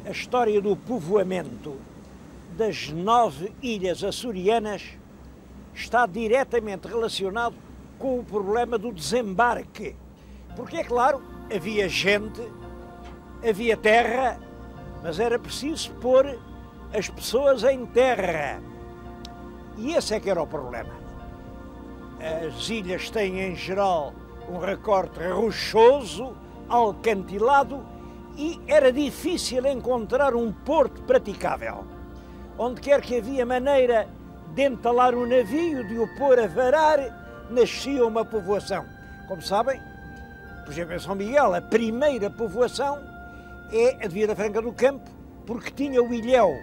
A história do povoamento das 9 ilhas açorianas está diretamente relacionado com o problema do desembarque. Porque, é claro, havia gente, havia terra, mas era preciso pôr as pessoas em terra. E esse é que era o problema. As ilhas têm, em geral, um recorte rochoso, alcantilado, e era difícil encontrar um porto praticável. Onde quer que havia maneira de entalar um navio, de o pôr a varar, nascia uma povoação. Como sabem, por exemplo, em São Miguel, a primeira povoação é a de Vila Franca do Campo, porque tinha o Ilhéu.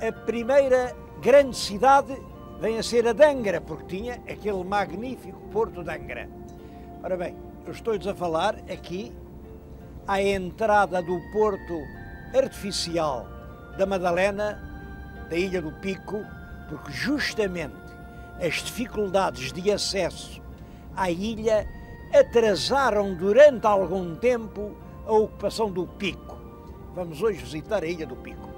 A primeira grande cidade vem a ser a de Angra, porque tinha aquele magnífico porto de Angra. Ora bem, eu estou-lhes a falar aqui à entrada do porto artificial da Madalena, da Ilha do Pico, porque justamente as dificuldades de acesso à ilha atrasaram durante algum tempo a ocupação do Pico. Vamos hoje visitar a Ilha do Pico.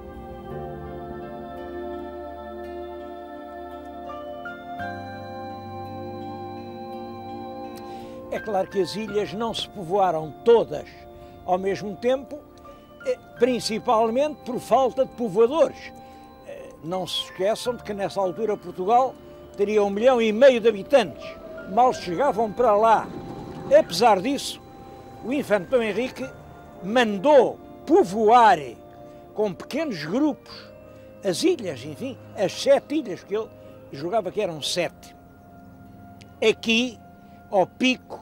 É claro que as ilhas não se povoaram todas ao mesmo tempo, principalmente por falta de povoadores. Não se esqueçam de que nessa altura Portugal teria 1,5 milhão de habitantes. Mal chegavam para lá. Apesar disso, o infante Dom Henrique mandou povoar com pequenos grupos as ilhas, enfim, as 7 ilhas, que ele julgava que eram 7. Aqui, ao Pico,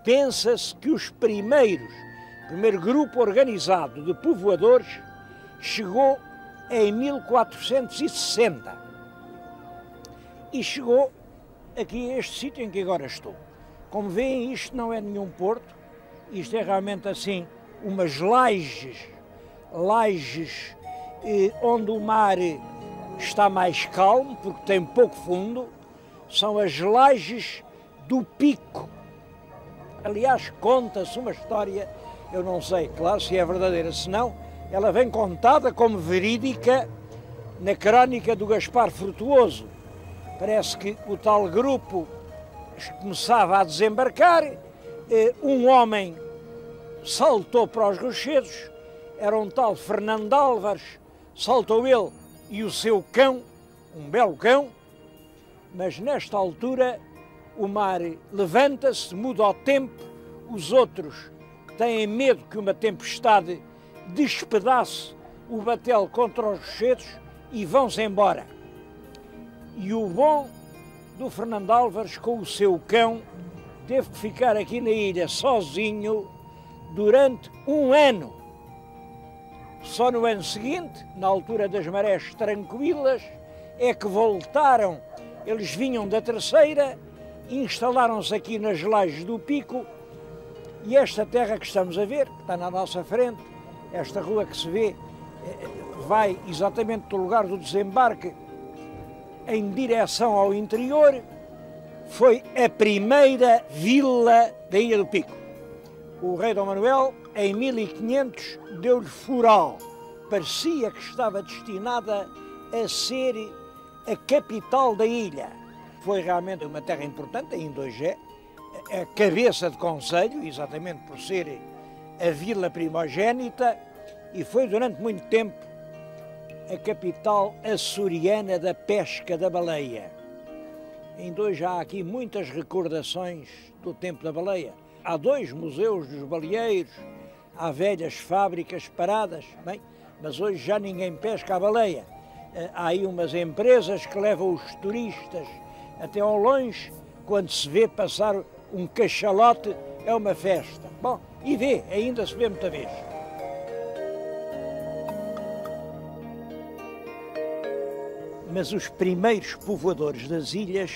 pensa-se que o primeiro grupo organizado de povoadores chegou em 1460 e chegou aqui a este sítio em que agora estou. Como veem, isto não é nenhum porto, isto é realmente assim umas lajes onde o mar está mais calmo, porque tem pouco fundo, são as lajes do Pico. Aliás, conta-se uma história, eu não sei, claro, se é verdadeira, se não, ela vem contada como verídica na crónica do Gaspar Frutuoso. Parece que o tal grupo começava a desembarcar, um homem saltou para os rochedos, era um tal Fernando Álvares, saltou ele e o seu cão, um belo cão, mas nesta altura o mar levanta-se, muda o tempo, os outros têm medo que uma tempestade despedace o batel contra os rochedos e vão-se embora. E o bom do Fernando Álvares, com o seu cão, teve que ficar aqui na ilha sozinho durante 1 ano. Só no ano seguinte, na altura das marés tranquilas, é que voltaram. Eles vinham da terceira, instalaram-se aqui nas lajes do Pico, e esta terra que estamos a ver, que está na nossa frente, esta rua que se vê, vai exatamente do lugar do desembarque em direção ao interior, foi a primeira vila da Ilha do Pico. O rei Dom Manuel, em 1500, deu-lhe Foral. Parecia que estava destinada a ser a capital da ilha. Foi realmente uma terra importante, ainda hoje é, a cabeça de concelho, exatamente por ser a vila primogénita, e foi durante muito tempo a capital açoriana da pesca da baleia. Ainda hoje há aqui muitas recordações do tempo da baleia. Há 2 museus dos baleeiros, há velhas fábricas paradas, bem, mas hoje já ninguém pesca a baleia. Há aí umas empresas que levam os turistas até ao longe, quando se vê passar um cachalote, é uma festa. Bom, e vê, ainda se vê muita vez. Mas os primeiros povoadores das ilhas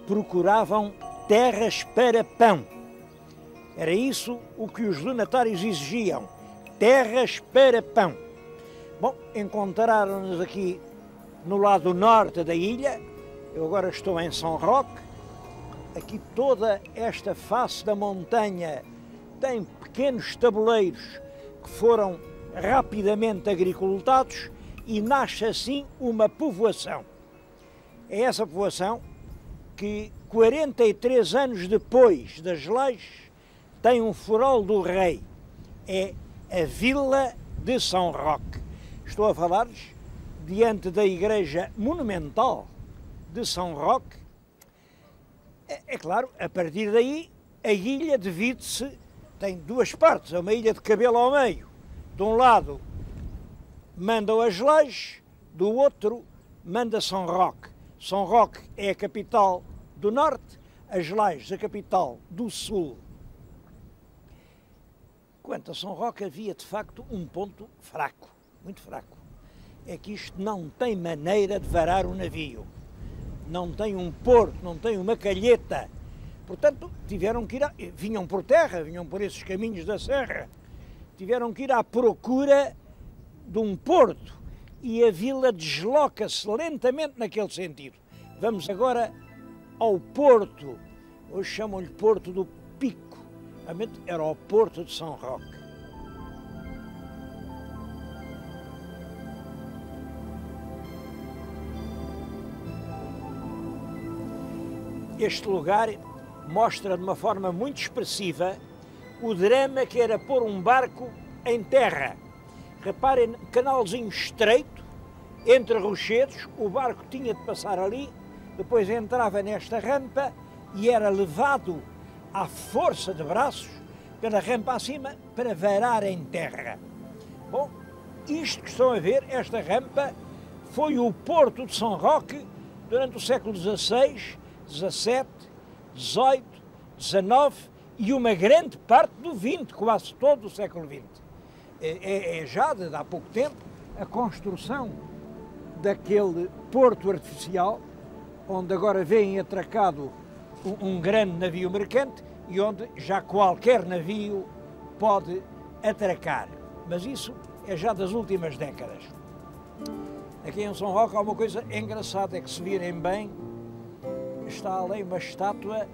procuravam terras para pão. Era isso o que os donatários exigiam, terras para pão. Bom, encontraram-nos aqui no lado norte da ilha, eu agora estou em São Roque, aqui toda esta face da montanha tem pequenos tabuleiros que foram rapidamente agricultados e nasce assim uma povoação. É essa povoação que 43 anos depois das leis tem um farol do rei. É a Vila de São Roque. Estou a falar-lhes diante da igreja monumental de São Roque. É claro, a partir daí a ilha divide-se, tem duas partes, é uma ilha de cabelo ao meio. De um lado mandam as leis, do outro manda São Roque. São Roque é a capital do norte, as leis a capital do sul. Quanto a São Roque havia de facto um ponto fraco, muito fraco. É que isto não tem maneira de varar um navio. Não tem um porto, não tem uma calheta. Portanto, tiveram que ir, vinham por terra, vinham por esses caminhos da serra, tiveram que ir à procura de um porto e a vila desloca-se lentamente naquele sentido. Vamos agora ao porto, hoje chamam-lhe Porto do Pico, realmente era o Porto de São Roque. Este lugar mostra de uma forma muito expressiva o drama que era pôr um barco em terra. Reparem, canalzinho estreito, entre rochedos, o barco tinha de passar ali, depois entrava nesta rampa e era levado à força de braços pela rampa acima para varar em terra. Bom, isto que estão a ver, esta rampa, foi o Porto de São Roque durante o século XVI, XVII, XVIII, XIX e uma grande parte do XX, quase todo o século XX. É já de há pouco tempo a construção daquele porto artificial, onde agora vem atracado um grande navio mercante e onde já qualquer navio pode atracar. Mas isso é já das últimas décadas. Aqui em São Roque há uma coisa engraçada, é que se virem bem, está ali uma estátua.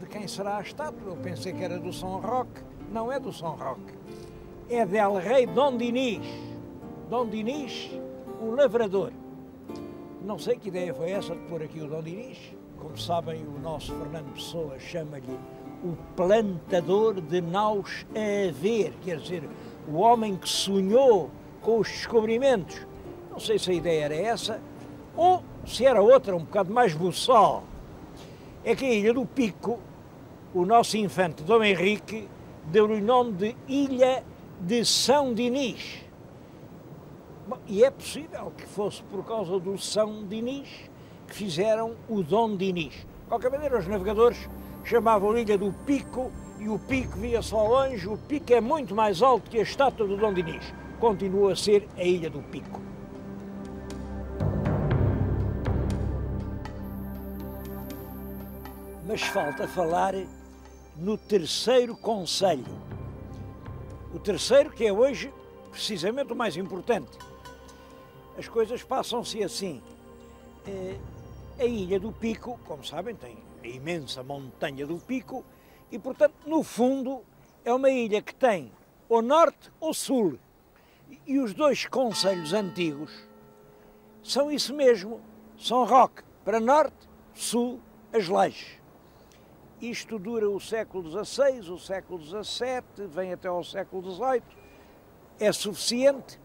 De quem será a estátua? Eu pensei que era do São Roque. Não é do São Roque. É del rei Dom Dinis. Dom Dinis, o lavrador. Não sei que ideia foi essa de pôr aqui o Dom Dinis. Como sabem, o nosso Fernando Pessoa chama-lhe o plantador de naus a ver. Quer dizer, o homem que sonhou com os descobrimentos. Não sei se a ideia era essa ou se era outra, um bocado mais buçal. É que a Ilha do Pico, o nosso infante Dom Henrique, deu-lhe o nome de Ilha de São Dinis. Bom, e é possível que fosse por causa do São Dinis que fizeram o Dom Dinis. De qualquer maneira, os navegadores chamavam a Ilha do Pico e o pico via-se ao longe. O pico é muito mais alto que a estátua do Dom Dinis. Continua a ser a Ilha do Pico. Mas falta falar no terceiro concelho. O terceiro, que é hoje precisamente o mais importante. As coisas passam-se assim. A Ilha do Pico, como sabem, tem a imensa montanha do Pico e, portanto, no fundo, é uma ilha que tem ou norte ou sul. E os dois concelhos antigos são isso mesmo. São Roque para norte, sul, as Leis. Isto dura o século XVI, o século XVII, vem até ao século XVIII, é suficiente,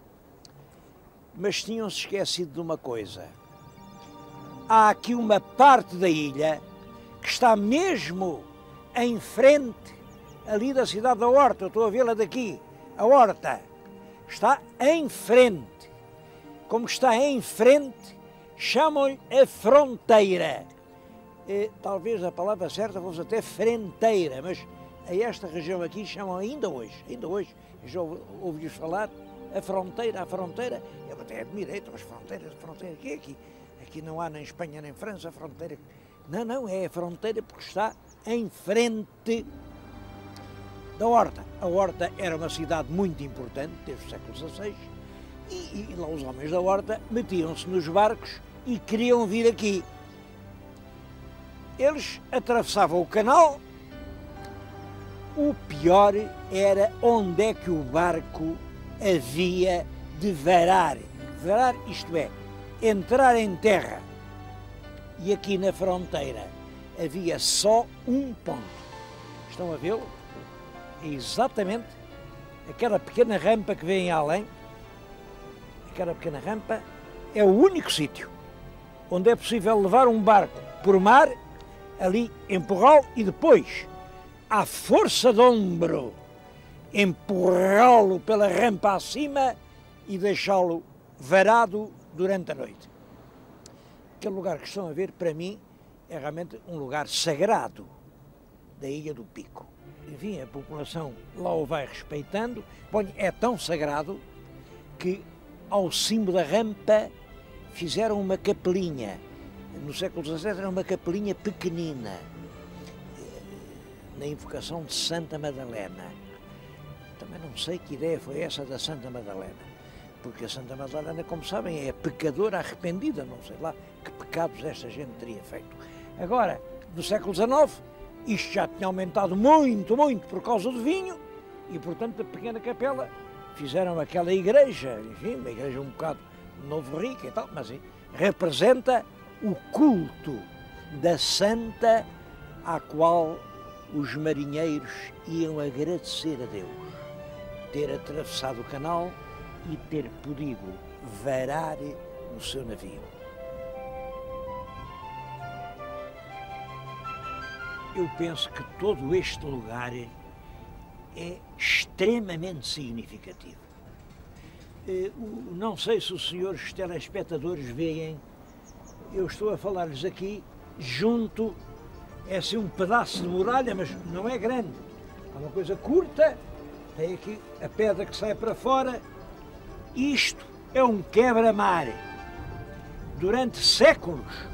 mas tinham-se esquecido de uma coisa. Há aqui uma parte da ilha que está mesmo em frente ali da cidade da Horta. Eu estou a vê-la daqui, a Horta. Está em frente. Como está em frente, chamam-lhe a fronteira. Talvez a palavra certa fosse até frenteira, mas a esta região aqui chamam ainda hoje, já ouvi-os falar, a fronteira, eu até admirei, mas fronteira, que é aqui? Aqui não há nem Espanha nem França, a fronteira. Não, é a fronteira porque está em frente da Horta. A Horta era uma cidade muito importante, desde o século XVI, e lá os homens da Horta metiam-se nos barcos e queriam vir aqui. Eles atravessavam o canal, o pior era onde é que o barco havia de varar. Varar, isto é, entrar em terra. E aqui na fronteira havia só um ponto. Estão a vê-lo? É exatamente aquela pequena rampa que vem além. Aquela pequena rampa é o único sítio onde é possível levar um barco por mar, ali empurrá-lo e depois, à força de ombro, empurrá-lo pela rampa acima e deixá-lo varado durante a noite. Aquele lugar que estão a ver, para mim, é realmente um lugar sagrado da Ilha do Pico. Enfim, a população lá o vai respeitando. É tão sagrado que ao cimo da rampa fizeram uma capelinha. No século XVII era uma capelinha pequenina, na invocação de Santa Madalena. Também não sei que ideia foi essa da Santa Madalena, porque a Santa Madalena, como sabem, é pecadora arrependida, não sei lá que pecados esta gente teria feito. Agora, no século XIX, isto já tinha aumentado muito, muito por causa do vinho, e portanto a pequena capela fizeram aquela igreja, enfim, uma igreja um bocado novo rica e tal, mas representa o culto da santa à qual os marinheiros iam agradecer a Deus ter atravessado o canal e ter podido varar o seu navio. Eu penso que todo este lugar é extremamente significativo. Não sei se os senhores telespectadores veem, eu estou a falar-lhes aqui junto, é assim um pedaço de muralha, mas não é grande, é uma coisa curta, tem aqui a pedra que sai para fora. Isto é um quebra-mar. Durante séculos,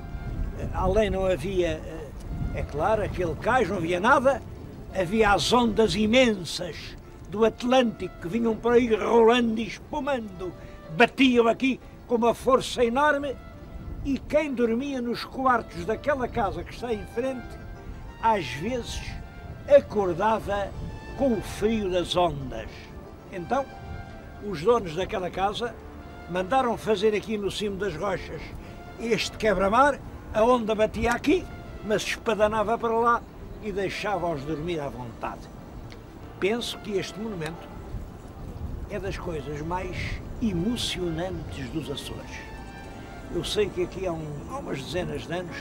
além não havia, é claro, aquele cais, não havia nada, havia as ondas imensas do Atlântico que vinham por aí rolando e espumando, batiam aqui com uma força enorme, e quem dormia nos quartos daquela casa que está em frente, às vezes acordava com o frio das ondas. Então, os donos daquela casa mandaram fazer aqui no cimo das rochas este quebra-mar, a onda batia aqui, mas espadanava para lá e deixava-os dormir à vontade. Penso que este monumento é das coisas mais emocionantes dos Açores. Eu sei que aqui há umas dezenas de anos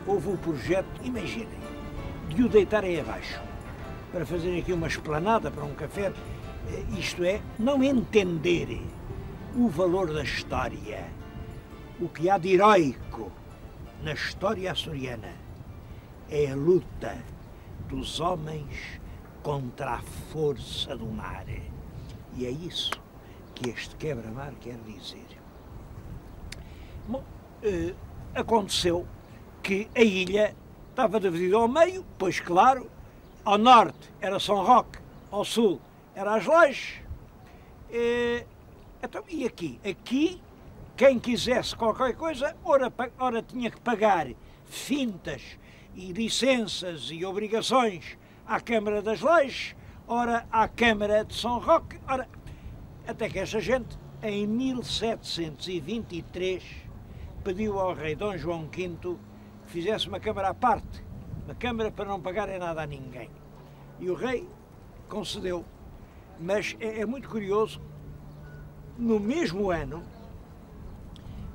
houve um projeto, imaginem, de o deitarem abaixo, para fazerem aqui uma esplanada para um café, isto é, não entender o valor da história, o que há de heroico na história açoriana é a luta dos homens contra a força do mar. E é isso que este quebra-mar quer dizer. Bom, aconteceu que a ilha estava dividida ao meio, pois claro, ao norte era São Roque, ao sul era as Lajes. Então, e aqui? Aqui, quem quisesse qualquer coisa, ora tinha que pagar fintas e licenças e obrigações à Câmara das Lajes, ora à Câmara de São Roque, ora, até que esta gente, em 1723, pediu ao rei Dom João V que fizesse uma Câmara à parte, uma Câmara para não pagarem nada a ninguém. E o rei concedeu. Mas é muito curioso, no mesmo ano,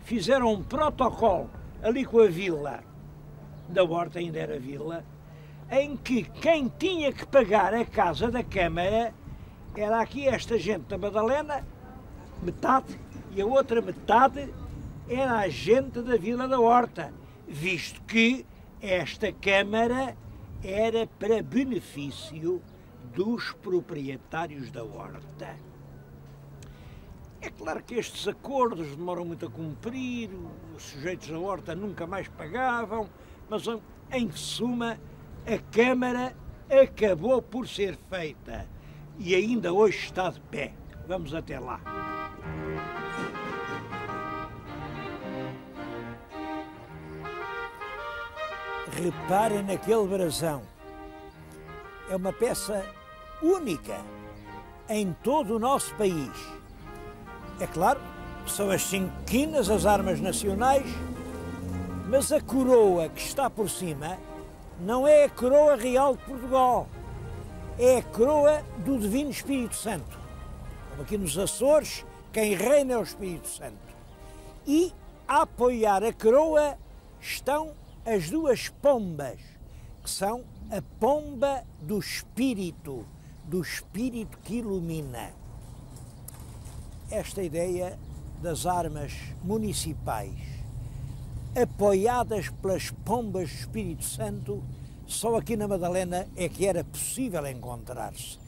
fizeram um protocolo ali com a vila da Horta, ainda era vila, em que quem tinha que pagar a casa da Câmara era aqui esta gente da Madalena, metade, e a outra metade era a gente da Vila da Horta, visto que esta Câmara era para benefício dos proprietários da horta. É claro que estes acordos demoram muito a cumprir, os sujeitos da horta nunca mais pagavam, mas em suma a Câmara acabou por ser feita e ainda hoje está de pé. Vamos até lá. Reparem naquele brasão. É uma peça única em todo o nosso país. É claro, são as 5 quinas, as armas nacionais, mas a coroa que está por cima não é a coroa real de Portugal, é a coroa do Divino Espírito Santo. Como aqui nos Açores, quem reina é o Espírito Santo. E a apoiar a coroa estão as 2 pombas, que são a pomba do Espírito que ilumina. Esta ideia das armas municipais, apoiadas pelas pombas do Espírito Santo, só aqui na Madalena é que era possível encontrar-se.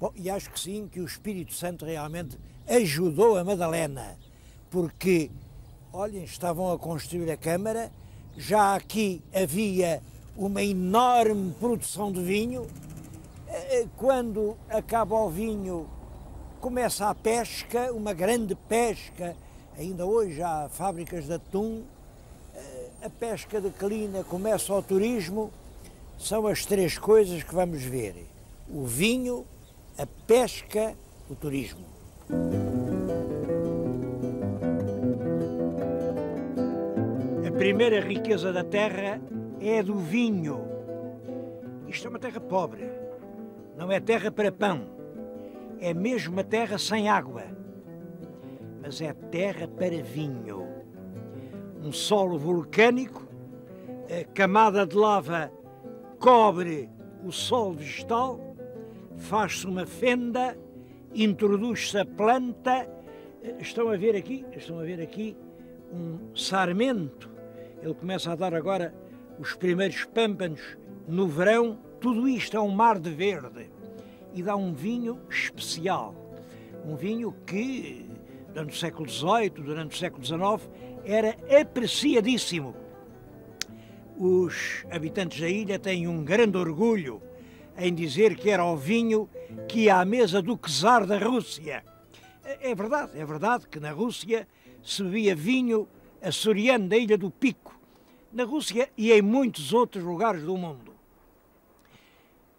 Bom, e acho que sim, que o Espírito Santo realmente ajudou a Madalena, porque, olhem, estavam a construir a Câmara, já aqui havia uma enorme produção de vinho. Quando acaba o vinho, começa a pesca, uma grande pesca. Ainda hoje há fábricas de atum. A pesca declina, começa o turismo. São as 3 coisas que vamos ver: o vinho, a pesca, o turismo. A primeira riqueza da terra é a do vinho. Isto é uma terra pobre, não é terra para pão, é mesmo uma terra sem água, mas é terra para vinho. Um solo vulcânico, a camada de lava cobre o solo vegetal, faz-se uma fenda, introduz-se a planta. Estão a ver aqui um sarmento. Ele começa a dar agora os primeiros pâmpanos no verão. Tudo isto é um mar de verde e dá um vinho especial. Um vinho que, durante o século XVIII, durante o século XIX, era apreciadíssimo. Os habitantes da ilha têm um grande orgulho em dizer que era o vinho que ia à mesa do czar da Rússia. É verdade que na Rússia se bebia vinho açoriano da Ilha do Pico, na Rússia e em muitos outros lugares do mundo.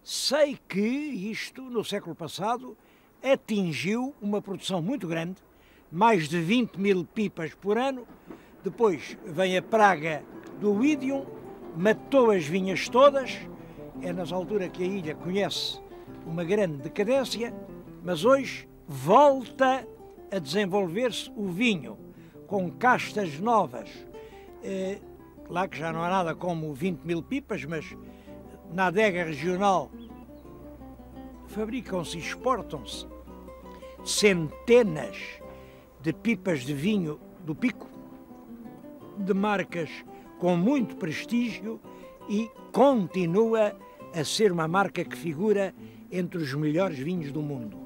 Sei que isto, no século passado, atingiu uma produção muito grande, mais de 20.000 pipas por ano. Depois vem a praga do oídium, matou as vinhas todas. É nessa altura que a ilha conhece uma grande decadência, mas hoje volta a desenvolver-se o vinho, com castas novas. Claro que já não há nada como 20.000 pipas, mas na adega regional fabricam-se e exportam-se centenas de pipas de vinho do Pico, de marcas com muito prestígio, e continua a ser uma marca que figura entre os melhores vinhos do mundo.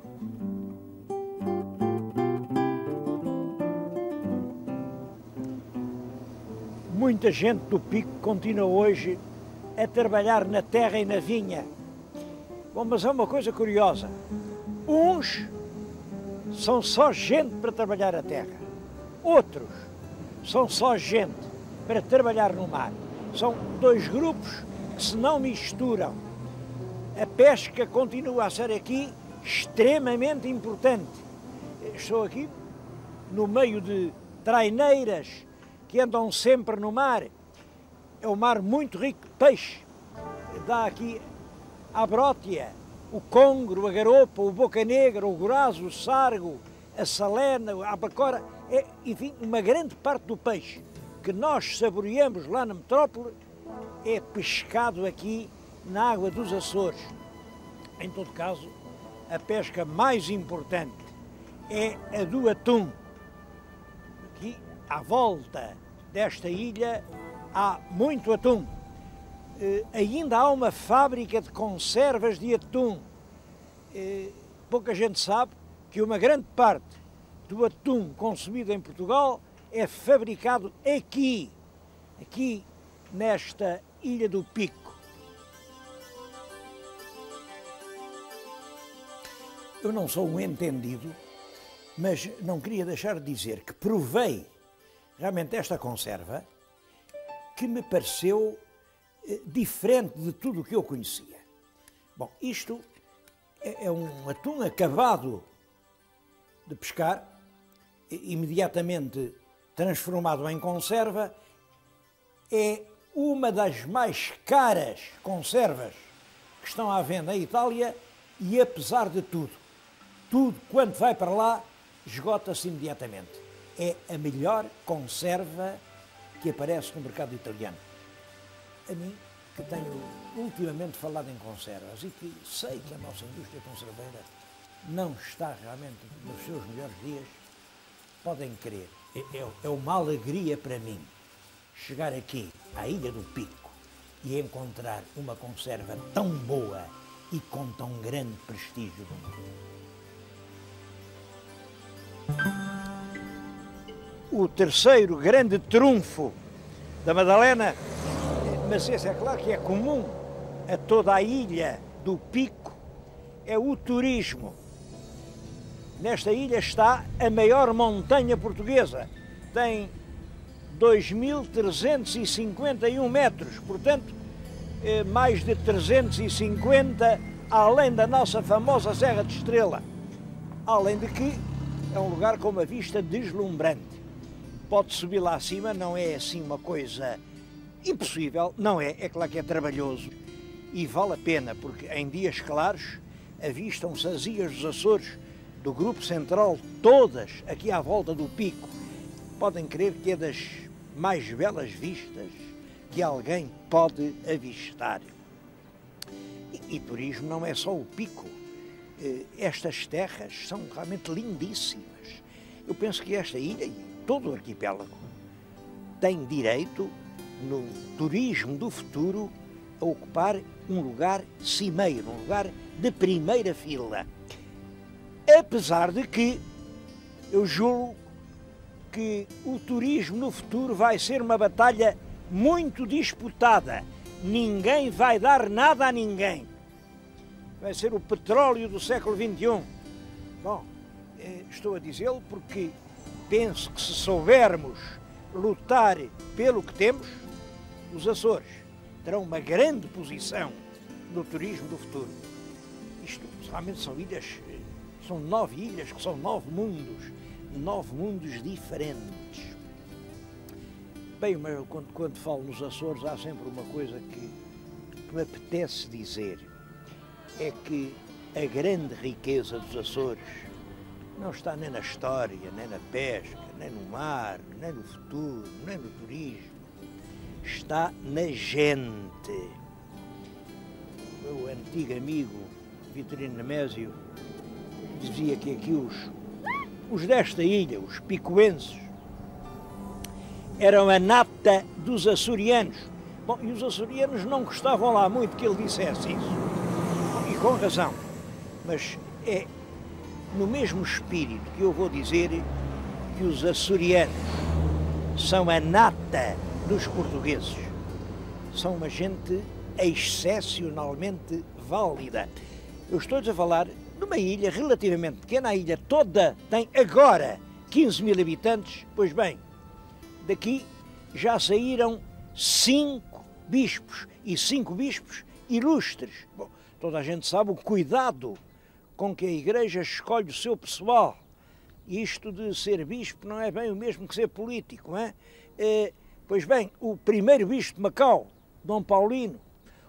Muita gente do Pico continua hoje a trabalhar na terra e na vinha. Bom, mas há uma coisa curiosa. Uns são só gente para trabalhar a terra. Outros são só gente para trabalhar no mar. São 2 grupos que se não misturam. A pesca continua a ser aqui extremamente importante. Estou aqui no meio de traineiras que andam sempre no mar. É um mar muito rico de peixe. Dá aqui a brótia, o congro, a garopa, o boca negra, o gorazo, o sargo, a salena, a bacora. Enfim, uma grande parte do peixe que nós saboreamos lá na metrópole é pescado aqui na água dos Açores. Em todo caso, a pesca mais importante é a do atum. Aqui, à volta desta ilha, há muito atum. Ainda há uma fábrica de conservas de atum. Pouca gente sabe que uma grande parte do atum consumido em Portugal é fabricado aqui nesta Ilha do Pico. Eu não sou um entendido, mas não queria deixar de dizer que provei realmente esta conserva, que me pareceu diferente de tudo o que eu conhecia. Bom, isto é um atum acabado de pescar, imediatamente transformado em conserva, é uma das mais caras conservas que estão à venda em Itália e, apesar de tudo, quando vai para lá, esgota-se imediatamente. É a melhor conserva que aparece no mercado italiano. A mim, que tenho ultimamente falado em conservas e que sei que a nossa indústria conserveira não está realmente nos seus melhores dias, podem crer, é uma alegria para mim chegar aqui à Ilha do Pico e encontrar uma conserva tão boa e com tão grande prestígio do mundo. O terceiro grande trunfo da Madalena, mas esse é claro que é comum a toda a Ilha do Pico, é o turismo. Nesta ilha está a maior montanha portuguesa, tem 2.351 metros, portanto, mais de 350 além da nossa famosa Serra de Estrela. Além de que é um lugar com uma vista deslumbrante. Pode subir lá acima, não é assim uma coisa impossível, não é, é claro que é trabalhoso e vale a pena, porque em dias claros avistam-se as ilhas dos Açores, do Grupo Central, todas aqui à volta do pico. Podem crer que é das mais belas vistas que alguém pode avistar. E turismo não é só o pico. Estas terras são realmente lindíssimas. Eu penso que esta ilha e todo o arquipélago tem direito, no turismo do futuro, a ocupar um lugar cimeiro, um lugar de primeira fila. Apesar de que eu julgo que o turismo no futuro vai ser uma batalha muito disputada. Ninguém vai dar nada a ninguém. Vai ser o petróleo do século XXI. Bom, estou a dizê-lo porque penso que se soubermos lutar pelo que temos, os Açores terão uma grande posição no turismo do futuro. Isto realmente são ilhas, são 9 ilhas, que são 9 mundos diferentes. Bem, mas quando falo nos Açores há sempre uma coisa que me apetece dizer, é que a grande riqueza dos Açores não está nem na história, nem na pesca, nem no mar, nem no futuro, nem no turismo. Está na gente. O meu antigo amigo Vitorino Nemésio dizia que aqui os desta ilha, os picoenses, eram a nata dos açorianos. Bom, e os açorianos não gostavam lá muito que ele dissesse isso. Bom, e com razão. Mas é no mesmo espírito que eu vou dizer que os açorianos são a nata dos portugueses. São uma gente excepcionalmente válida. Eu estou-lhes a falar de uma ilha relativamente pequena. A ilha toda tem agora 15 mil habitantes. Pois bem, daqui já saíram 5 bispos, e 5 bispos ilustres. Bom, toda a gente sabe o cuidado com que a Igreja escolhe o seu pessoal. Isto de ser bispo não é bem o mesmo que ser político, não é? Pois bem, o primeiro bispo de Macau, Dom Paulino,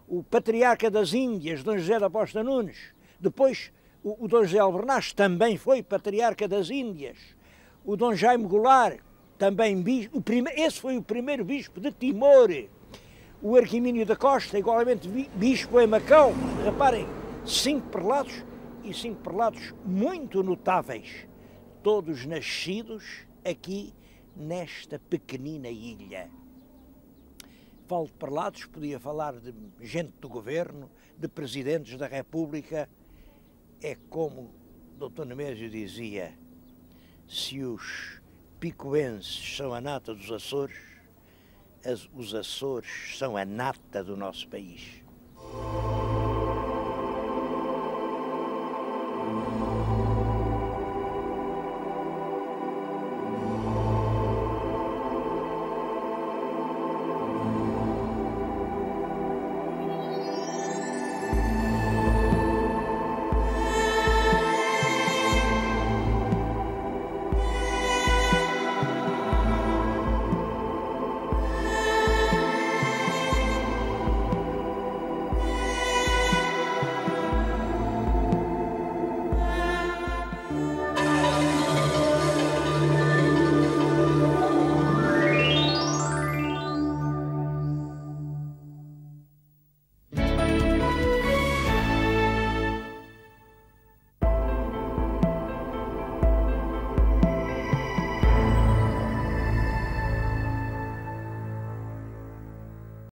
o patriarca das Índias, Dom José da Costa Nunes, depois o Dom José Albernaz também foi patriarca das Índias, o Dom Jaime Goulart, também bispo, esse foi o primeiro bispo de Timor, o Arquimínio da Costa, igualmente bispo em Macau. Reparem, 5 prelados, e 5 prelados muito notáveis, todos nascidos aqui nesta pequenina ilha. Falo de prelados, podia falar de gente do governo, de presidentes da República. É como o Dr. Nemésio dizia, se os picoenses são a nata dos Açores, os Açores são a nata do nosso país.